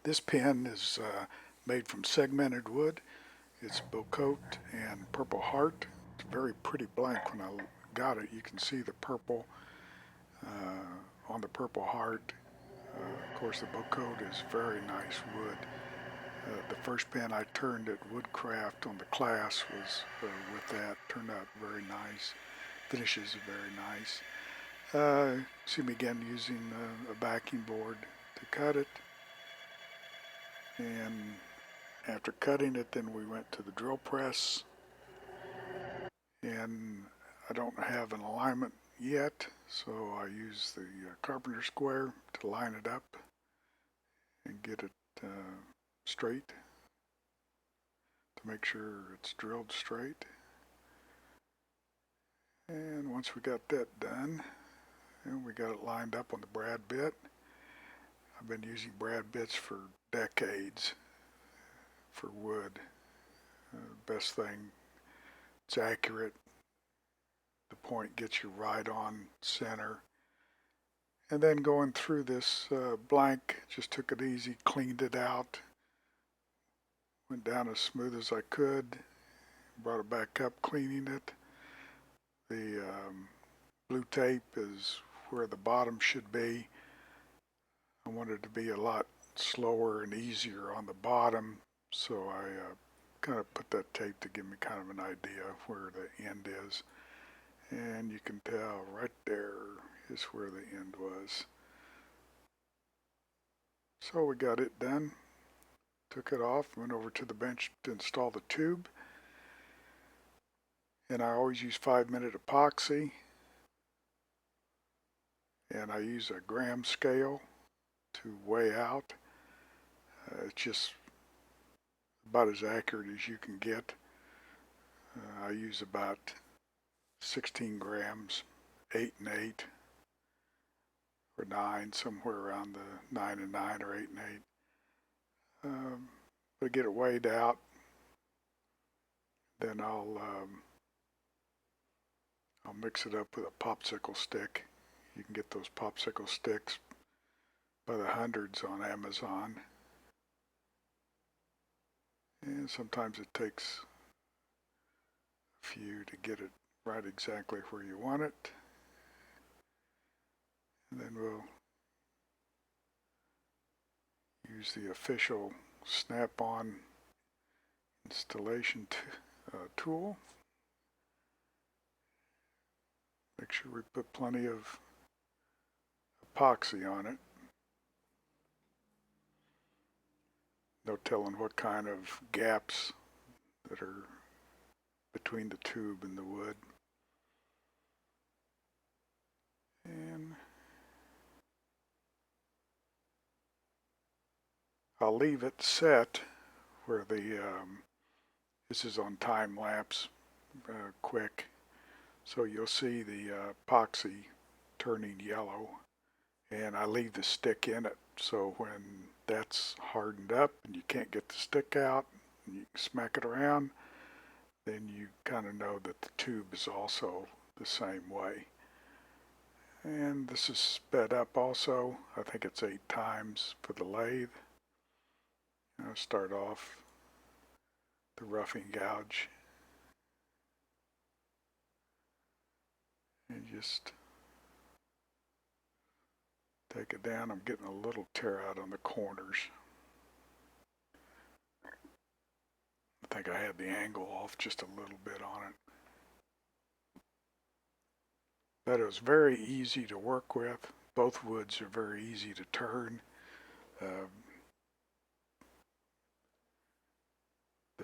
This pen is made from segmented wood. It's Bocote and Purple Heart. It's a very pretty blank. When I got it, you can see the purple on the Purple Heart. Of course, the Bocote is very nice wood. The first pen I turned at Woodcraft on the class was with that. Turned out very nice. Finishes are very nice. See me again using a backing board to cut it. And after cutting it, then we went to the drill press. And I don't have an alignment yet, so I use the carpenter square to line it up and get it straight to make sure it's drilled straight. And once we got that done, and we got it lined up on the brad bit. I've been using brad bits for decades for wood. Best thing, it's accurate. The point gets you right on center. And then going through this blank, just took it easy, cleaned it out, went down as smooth as I could, brought it back up, cleaning it. The blue tape is where the bottom should be. I wanted it to be a lot slower and easier on the bottom, so I kind of put that tape to give me kind of an idea of where the end is. And you can tell right there is where the end was. So we got it done, took it off, went over to the bench to install the tube. And I always use 5-minute epoxy. And I use a gram scale to weigh out. It's just about as accurate as you can get. I use about 16 grams, 8 and 8, or 9, somewhere around the 9 and 9 or 8 and 8. But I get it weighed out, then I'll mix it up with a popsicle stick. You can get those popsicle sticks by the hundreds on Amazon. And sometimes it takes a few to get it right exactly where you want it. And then we'll use the official snap-on installation tool. Make sure we put plenty of epoxy on it. No telling what kind of gaps that are between the tube and the wood. And I'll leave it set where the, this is on time lapse, quick. So you'll see the epoxy turning yellow, and I leave the stick in it. So when that's hardened up and you can't get the stick out, and you smack it around, then you kind of know that the tube is also the same way. And this is sped up also. I think it's 8 times for the lathe. I'll start off the roughing gouge and just take it down. I'm getting a little tear out on the corners. I think I had the angle off just a little bit on it. But it was very easy to work with. Both woods are very easy to turn. The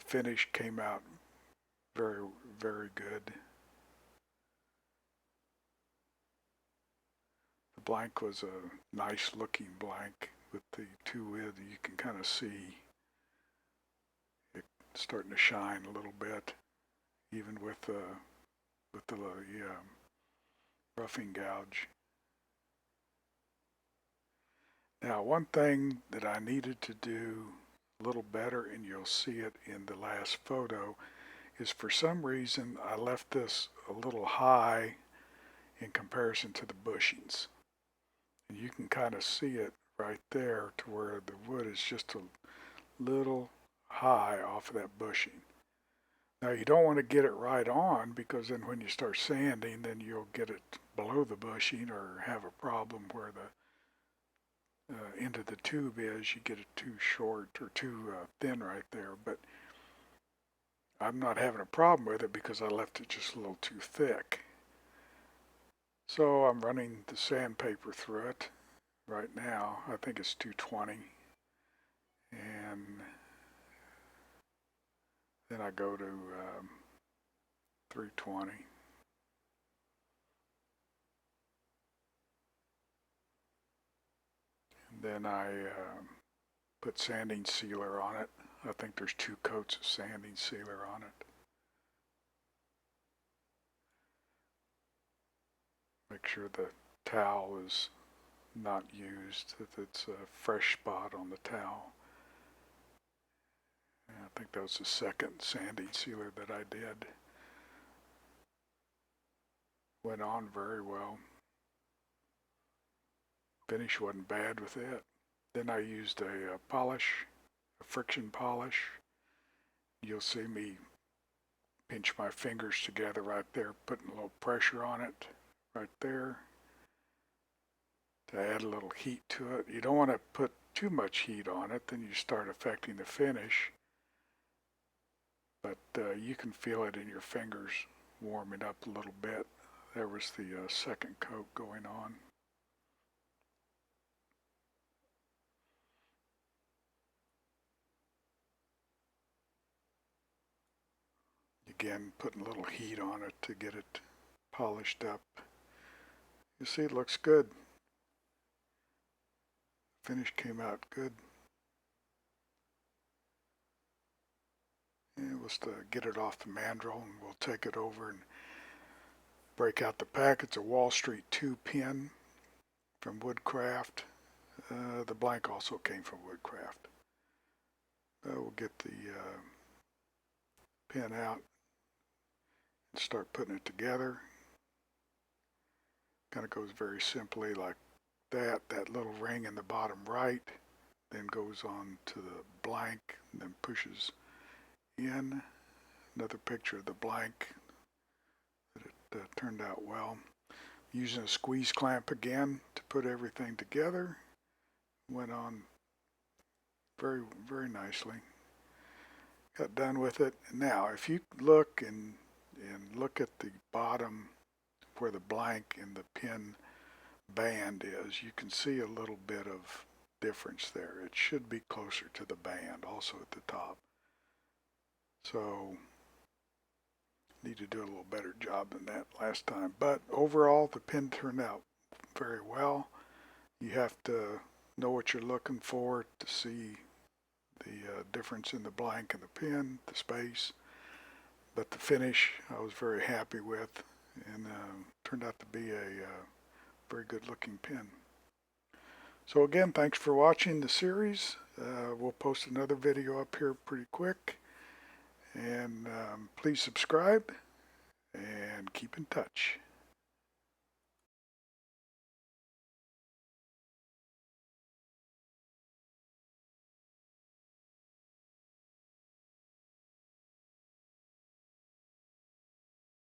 finish came out very, very good. The blank was a nice looking blank with the two wood. You can kind of see it starting to shine a little bit, even with the roughing gouge. Now, one thing that I needed to do a little better, and you'll see it in the last photo, is for some reason I left this a little high in comparison to the bushings. And you can kind of see it right there to where the wood is just a little high off of that bushing. Now you don't want to get it right on, because then when you start sanding, then you'll get it below the bushing or have a problem where the end of the tube is. You get it too short or too thin right there. But I'm not having a problem with it because I left it just a little too thick. So I'm running the sandpaper through it right now. I think it's 220. And then I go to 320. And then I put sanding sealer on it. I think there's 2 coats of sanding sealer on it. Make sure the towel is not used, that it's a fresh spot on the towel. And I think that was the second sanding sealer that I did. Went on very well. Finish wasn't bad with it. Then I used a polish, a friction polish. You'll see me pinch my fingers together right there, putting a little pressure on it right there to add a little heat to it. You don't want to put too much heat on it, then you start affecting the finish. But you can feel it in your fingers warming up a little bit. There was the second coat going on. Again, putting a little heat on it to get it polished up. You see, it looks good. Finish came out good. And we'll get it off the mandrel, and we'll take it over and break out the pack. It's a Wall Street 2 pin from Woodcraft. The blank also came from Woodcraft. We'll get the pin out and start putting it together. Kind of goes very simply like that. That little ring in the bottom right then goes on to the blank and then pushes in. Another picture of the blank that it turned out well. Using a squeeze clamp again to put everything together. Went on very, very nicely. Got done with it. Now, if you look and look at the bottom where the blank and the pin band is, you can see a little bit of difference there. It should be closer to the band also at the top. So need to do a little better job than that last time. But overall, the pin turned out very well. You have to know what you're looking for to see the difference in the blank and the pin, the space. But the finish I was very happy with, and turned out to be a very good looking pin. So again, thanks for watching the series. We'll post another video up here pretty quick. And please subscribe and keep in touch.